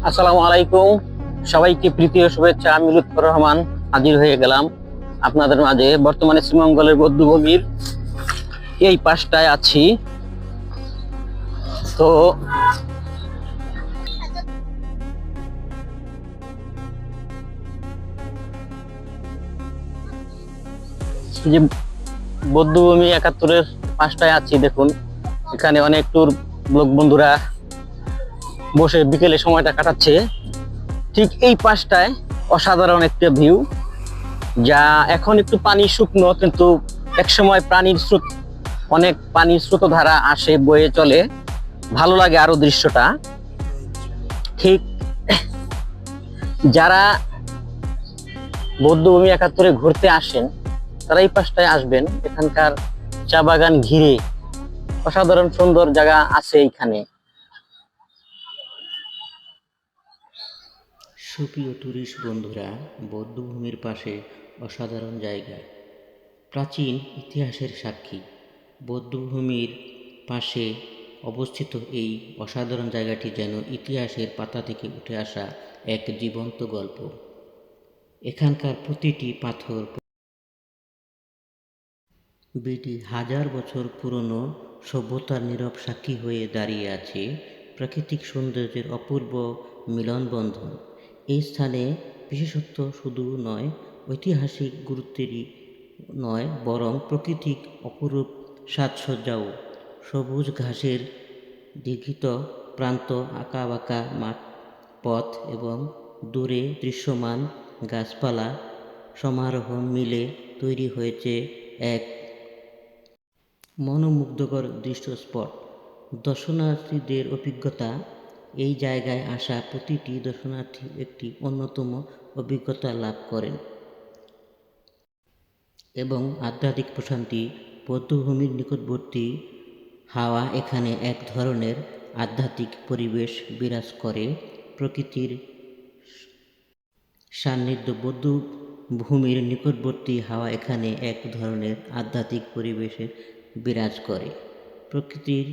আসসালামু আলাইকুম, সবাইকে প্রীতি ও শুভেচ্ছা। আমি লুৎফর রহমান হাজির হয়ে গেলাম আপনাদের মাঝে। বর্তমানে শ্রীমঙ্গলের বধ্যভূমির এই পাশটায় আছি। তো এই যে বধ্যভূমি ৭১-এর পাশটায় আছি, দেখুন এখানে অনেক ট্যুর লোক বন্ধুরা বসে বিকেলে সময়টা কাটাচ্ছে। ঠিক এই পাশটায় অসাধারণ একটা ভিউ, যা এখন একটু পানি শুকনো, কিন্তু একসময় পানির স্রোত, অনেক পানির স্রোতধারা আসে, বয়ে চলে, ভালো লাগে আরো দৃশ্যটা। ঠিক যারা বৌদ্ধভূমি ৭১-এ ঘুরতে আসেন তারা এই পাশটায় আসবেন। এখানকার চা বাগান ঘিরে অসাধারণ সুন্দর জায়গা আছে এইখানে। সুপ্রিয় ট্যুরিস্ট বন্ধুরা, বৌদ্ধভূমির পাশে অসাধারণ জায়গা, প্রাচীন ইতিহাসের সাক্ষী। বৌদ্ধভূমির পাশে অবস্থিত এই অসাধারণ জায়গাটি যেন ইতিহাসের পাতা থেকে উঠে আসা এক জীবন্ত গল্প। এখানকার প্রতিটি পাথর বিটি হাজার বছর পুরনো সভ্যতার নীরব সাক্ষী হয়ে দাঁড়িয়ে আছে। প্রাকৃতিক সৌন্দর্যের অপূর্ব মিলনবন্ধন। এই স্থানে বিশেষত্ব শুধু নয়, ঐতিহাসিক গুরুত্বেরই নয়, বরং প্রকৃতিক অপরূপ সাজসজ্জাও। সবুজ ঘাসের দীর্ঘিত প্রান্ত, আঁকাবাঁকা মাঠ পথ এবং দূরে দৃশ্যমান গাছপালা সমারোহ মিলে তৈরি হয়েছে এক মনোমুগ্ধকর দৃশ্য স্পট। দর্শনার্থীদের অভিজ্ঞতা, এই জায়গায় আসা প্রতিটি দর্শনার্থী একটি অন্যতম অভিজ্ঞতা লাভ করেন এবং আধ্যাত্মিক প্রশান্তি। বধ্যভূমির নিকটবর্তী হাওয়া এখানে এক ধরনের আধ্যাত্মিক পরিবেশ বিরাজ করে। প্রকৃতির সান্নিধ্য, বধ্যভূমির নিকটবর্তী হাওয়া এখানে এক ধরনের আধ্যাত্মিক পরিবেশে বিরাজ করে। প্রকৃতির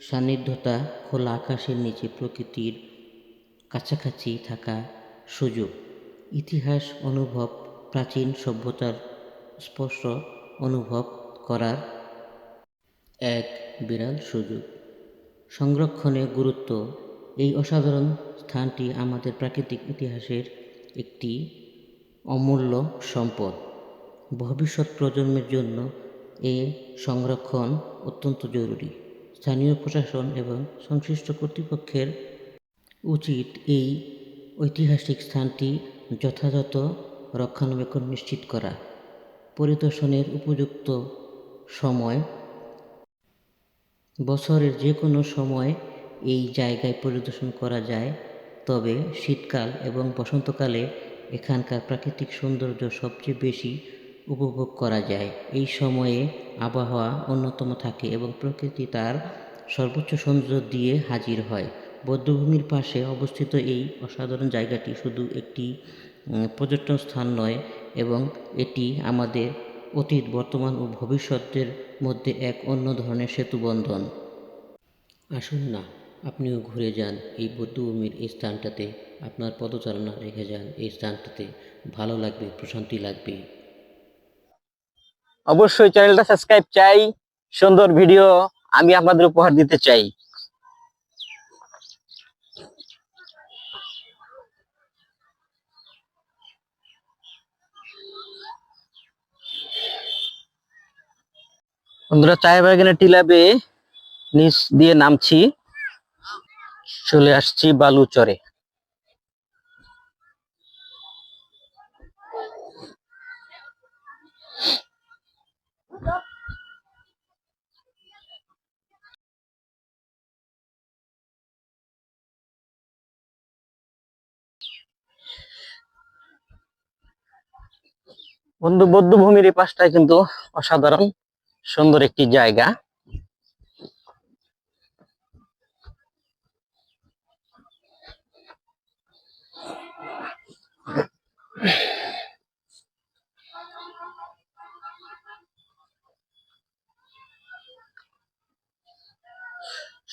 সান্নিধ্যতা, খোলা আকাশের নিচে প্রকৃতির কাছাকাছি থাকা সুযোগ, ইতিহাস অনুভব, প্রাচীন সভ্যতার স্পর্শ অনুভব করার এক বিরাট সুযোগ। সংরক্ষণের গুরুত্ব, এই অসাধারণ স্থানটি আমাদের প্রাকৃতিক ইতিহাসের একটি অমূল্য সম্পদ। ভবিষ্যৎ প্রজন্মের জন্য এ সংরক্ষণ অত্যন্ত জরুরি। স্থানীয় প্রশাসন এবং সংশ্লিষ্ট কর্তৃপক্ষের উচিত এই ঐতিহাসিক স্থানটি যথাযথ রক্ষণাবেক্ষণ নিশ্চিত করা। পরিদর্শনের উপযুক্ত সময়, বছরের যে কোনো সময় এই জায়গায় পরিদর্শন করা যায়, তবে শীতকাল এবং বসন্তকালে এখানকার প্রাকৃতিক সৌন্দর্য সবচেয়ে বেশি উপভোগ করা যায়। এই সময়ে আবহাওয়া অন্যতম থাকে এবং প্রকৃতি তার সর্বোচ্চ সৌন্দর্য দিয়ে হাজির হয়। বধ্যভূমির পাশে অবস্থিত এই অসাধারণ জায়গাটি শুধু একটি পর্যটন স্থান নয়, এবং এটি আমাদের অতীত, বর্তমান ও ভবিষ্যতের মধ্যে এক অন্য ধরনের সেতুবন্ধন। আসুন না, আপনিও ঘুরে যান এই বধ্যভূমির এই স্থানটাতে, আপনার পদচারণা রেখে যান এই স্থানটাতে, ভালো লাগবে, প্রশান্তি লাগবে। অবশ্যই চ্যানেলটা সাবস্ক্রাইব চাই, সুন্দর ভিডিও আমি আপনাদের উপহার দিতে চাই। বন্ধুরা, চায় বাগানের টিলা বেয়ে নিচ দিয়ে নামছি, চলে আসছি বালুচরে। বধ্যভূমির এই পাশটায় কিন্তু অসাধারণ সুন্দর একটি জায়গা।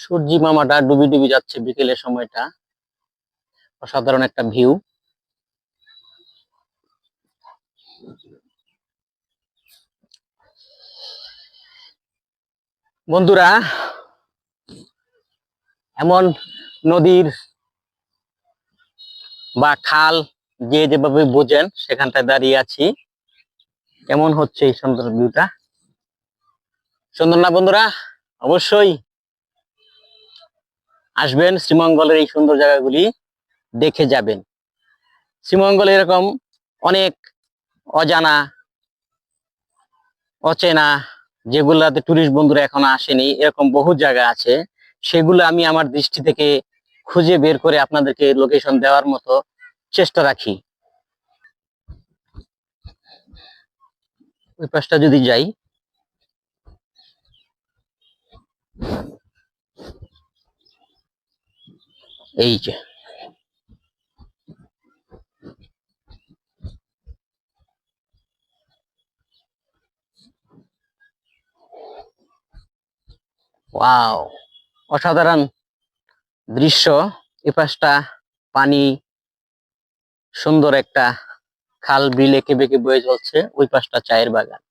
সূর্যি মামাটা ডুবি ডুবি যাচ্ছে বিকেলের সময়টা, অসাধারণ একটা ভিউ। বন্ধুরা, এমন নদীর বা খাল যে যেভাবে বোঝেন সেখানটায় দাঁড়িয়ে আছি। কেমন হচ্ছে এই সুন্দর ভিউটা? সুন্দর না বন্ধুরা? অবশ্যই আসবেন, শ্রীমঙ্গলের এই সুন্দর জায়গাগুলি দেখে যাবেন। শ্রীমঙ্গলে এরকম অনেক অজানা অচেনা, যেগুলাতে টুরিস্ট বন্ধুরা এখনো আসেনি, এরকম বহু জায়গা আছে। সেগুলো আমি আমার দৃষ্টি থেকে খুঁজে বের করে আপনাদেরকে লোকেশন দেওয়ার মতো চেষ্টা রাখি। ওই পাশটা যদি যাই, এই যে ওয়াও, অসাধারণ দৃশ্য। এ পাশটা পানি, সুন্দর একটা খাল বিল এঁকে বেঁকে বয়ে চলছে, ওই পাশটা চায়ের বাগান।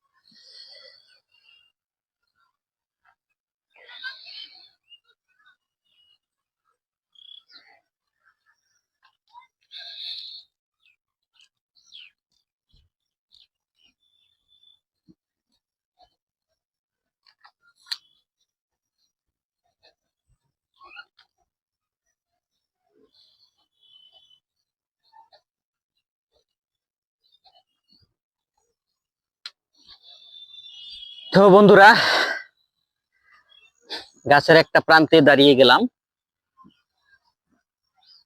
তো বন্ধুরা, গাছের একটা প্রান্তে দাঁড়িয়ে গেলাম,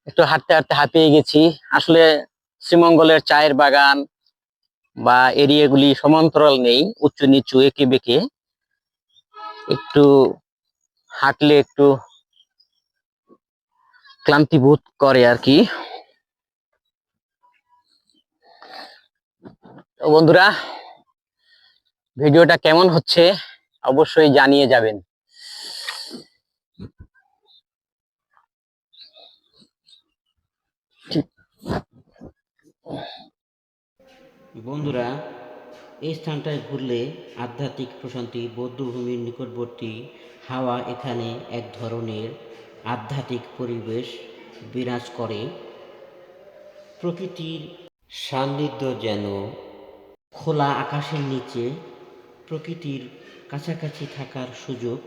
একটু হাঁটতে হাঁটতে হাঁপিয়ে গেছি। আসলে শ্রীমঙ্গলের চায়ের বাগান বা এরিয়াগুলি সমান্তরাল নেই, উঁচু নিচু এঁকে বেঁকে, একটু হাঁটলে একটু ক্লান্তি বোধ করে আর কি। তো বন্ধুরা, ভিডিওটা কেমন হচ্ছে অবশ্যই জানিয়ে যাবেন। বন্ধুরা, এই স্থানটায় ঘুরলে আধ্যাত্মিক প্রশান্তি, বৌদ্ধভূমির নিকটবর্তী হাওয়া, এখানে এক ধরনের আধ্যাত্মিক পরিবেশ বিরাজ করে। প্রকৃতির সান্নিধ্য যেন খোলা আকাশের নিচে, প্রকৃতির কাছাকাছি থাকার সুযোগ,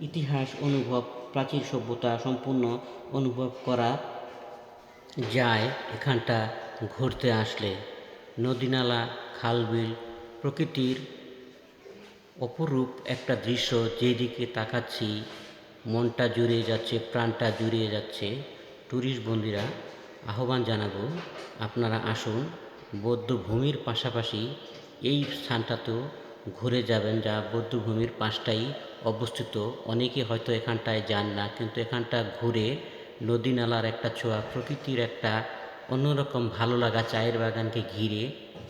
ইতিহাস অনুভব, প্রাচীন সভ্যতা সম্পূর্ণ অনুভব করা যায় এখানটা ঘুরতে আসলে। নদীনালা, খালবিল, প্রকৃতির অপরূপ একটা দৃশ্য, যেদিকে তাকাচ্ছি মনটা জুড়িয়ে যাচ্ছে, প্রাণটা জুড়িয়ে যাচ্ছে। ট্যুরিস্ট বন্ধুরা, আহ্বান জানাবো, আপনারা আসুন। বৌদ্ধভূমির পাশাপাশি এই স্থানটাতেও ঘুরে যাবেন, যা বৌদ্ধভূমির পাশটাই অবস্থিত। অনেকে হয়তো এখানটায় যান না, কিন্তু এখানটা ঘুরে নদী নালার একটা ছোঁয়া, প্রকৃতির একটা অন্যরকম ভালো লাগা চায়ের বাগানকে ঘিরে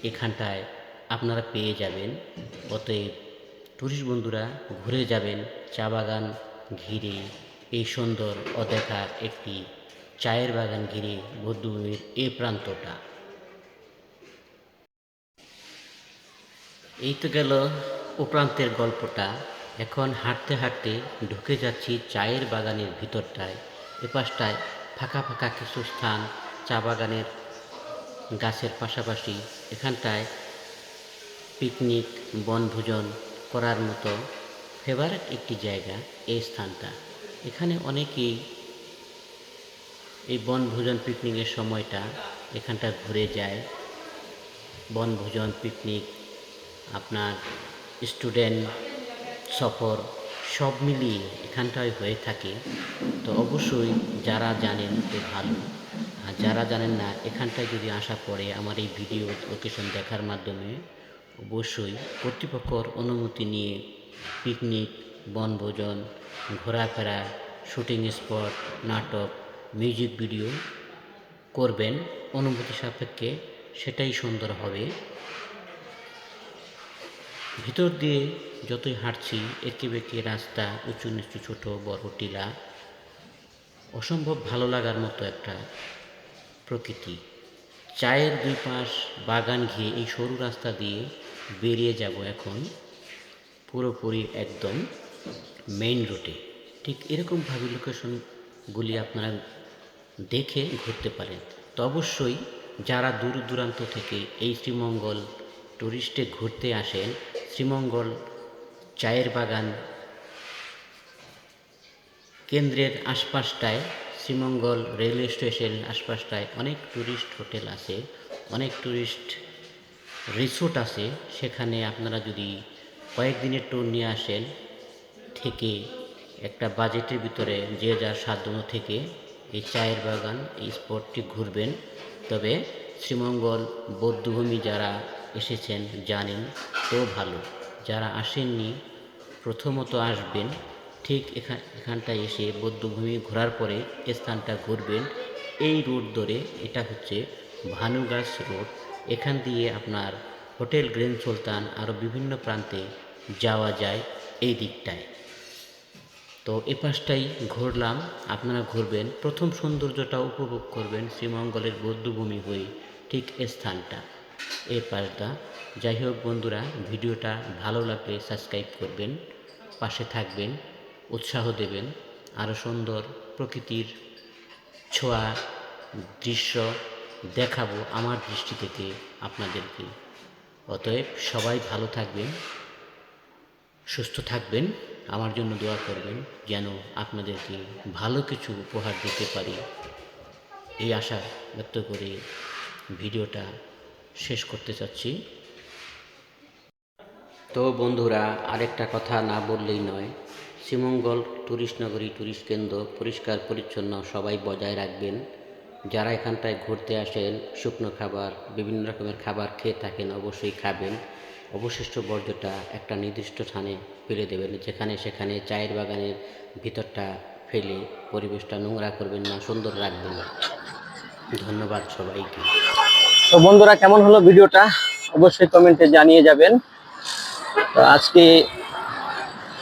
এখানটায় আপনারা পেয়ে যাবেন। অতএব টুরিস্ট বন্ধুরা, ঘুরে যাবেন চা বাগান ঘিরে, এই সুন্দর অদেখা একটি চায়ের বাগান ঘিরে বৌদ্ধভূমির এই প্রান্তটা। এই তো গেল ও প্রান্তের গল্পটা। এখন হাঁটতে হাঁটতে ঢুকে যাচ্ছি চায়ের বাগানের ভিতরটায়। এপাশটায় ফাঁকা ফাঁকা কিছু স্থান, চা বাগানের গাছের পাশাপাশি এখানটায় পিকনিক, বনভোজন করার মতো ফেভারিট একটি জায়গা এই স্থানটা। এখানে অনেকেই এই বনভোজন পিকনিকের সময়টা এখানটা ঘুরে যায়। বনভোজন, পিকনিক, আপনার স্টুডেন্ট সফর সব মিলিয়ে এখানটায় হয়ে থাকে। তো অবশ্যই যারা জানেন তো ভালো, আর যারা জানেন না, এখানটায় যদি আসা পড়ে আমার এই ভিডিও লোকেশন দেখার মাধ্যমে, অবশ্যই কর্তৃপক্ষর অনুমতি নিয়ে পিকনিক, বনভোজন, ঘোরাফেরা, শুটিং স্পট, নাটক, মিউজিক ভিডিও করবেন অনুমতি সাপেক্ষে, সেটাই সুন্দর হবে। ভিতর দিয়ে যতই হাঁটছি, এঁকে বেঁকে রাস্তা, উঁচু নিচু ছোটো বড় টিলা, অসম্ভব ভালো লাগার মতো একটা প্রকৃতি। চায়ের দুই পাশ বাগান ঘিরে এই সরু রাস্তা দিয়ে বেরিয়ে যাব এখন পুরোপুরি একদম মেইন রোডে। ঠিক এরকমভাবে লোকেশনগুলি আপনারা দেখে ঘুরতে পারেন। তো অবশ্যই যারা দূর দূরান্ত থেকে এই শ্রীমঙ্গল ট্যুরিস্টে ঘুরতে আসেন, শ্রীমঙ্গল চায়ের বাগান কেন্দ্রের আশপাশটায়, শ্রীমঙ্গল রেলওয়ে স্টেশনের আশপাশটায় অনেক ট্যুরিস্ট হোটেল আছে, অনেক ট্যুরিস্ট রিসোর্ট আছে। সেখানে আপনারা যদি কয়েকদিনের ট্যুর নিয়ে আসেন, থেকে একটা বাজেটের ভিতরে যে যার সাধ্য থেকে এই চায়ের বাগান এই স্পটটি ঘুরবেন। তবে শ্রীমঙ্গল বৌদ্ধভূমি যারা এসেছেন জানেন, তো ভালো। যারা আসেননি প্রথমত আসবেন, ঠিক এখানটায় এসে বৌদ্ধভূমি ঘোরার পরে স্থানটা ঘুরবেন। এই রোড ধরে, এটা হচ্ছে ভানুগাছ রোড, এখান দিয়ে আপনার হোটেল গ্র্যান্ড সুলতান আরও বিভিন্ন প্রান্তে যাওয়া যায় এই দিকটায়। তো এ পাশটাই ঘুরলাম, আপনারা ঘুরবেন, প্রথম সৌন্দর্যটা উপভোগ করবেন শ্রীমঙ্গলের বৌদ্ধভূমি হয়ে ঠিক স্থানটা এই পাশটা। যাই হোক বন্ধুরা, ভিডিওটা ভালো লাগলে সাবস্ক্রাইব করবেন, পাশে থাকবেন, উৎসাহ দেবেন। আরও সুন্দর প্রকৃতির ছোঁয়া দৃশ্য দেখাবো আমার দৃষ্টি থেকে আপনাদেরকে। অতএব সবাই ভালো থাকবেন, সুস্থ থাকবেন, আমার জন্য দোয়া করবেন যেন আপনাদেরকে ভালো কিছু উপহার দিতে পারি, এই আশা ব্যক্ত করে ভিডিওটা শেষ করতে চাচ্ছি। তো বন্ধুরা, আরেকটা কথা না বললেই নয়, শ্রীমঙ্গল ট্যুরিস্ট নগরী, ট্যুরিস্ট কেন্দ্র পরিষ্কার পরিচ্ছন্ন সবাই বজায় রাখবেন। যারা এখানটায় ঘুরতে আসেন, শুকনো খাবার, বিভিন্ন রকমের খাবার খেয়ে থাকেন, অবশ্যই খাবেন। অবশিষ্ট বর্জ্যটা একটা নির্দিষ্ট স্থানে ফেলে দেবেন, যেখানে সেখানে চায়ের বাগানের ভিতরটা ফেলে পরিবেশটা নোংরা করবেন না, সুন্দর রাখবেন। ধন্যবাদ সবাইকে। তো বন্ধুরা, কেমন হলো ভিডিওটা অবশ্যই কমেন্টে জানিয়ে যাবেন। তো আজকে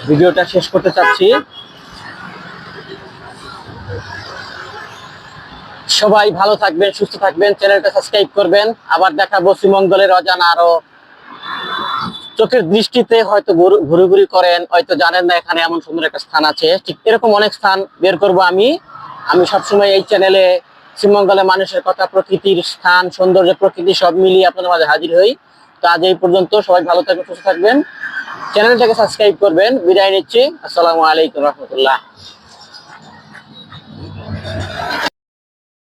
ভিডিওটা শেষ করতে চাচ্ছি। সবাই ভালো থাকবেন, সুস্থ থাকবেন, চ্যানেলটা সাবস্ক্রাইব করবেন। আবার দেখাবো শ্রীমঙ্গলের অজানা আরো, চোখের দৃষ্টিতে হয়তো ঘুরি করেন, হয়তো জানেন না এখানে এমন সুন্দর একটা স্থান আছে। ঠিক এরকম অনেক স্থান বের করব আমি সবসময় এই চ্যানেলে শ্রীমঙ্গলের মানুষের কথা, প্রকৃতির স্থান, সৌন্দর্য, প্রকৃতি সব মিলিয়ে আপনাদের মাঝে হাজির হই। তো আজ এই পর্যন্ত, সবাই ভালো থাকবেন, সুস্থ থাকবেন, চ্যানেলটাকে সাবস্ক্রাইব করবেন। বিদায় নিচ্ছি, আসসালামু আলাইকুম রহমতুল্লাহ।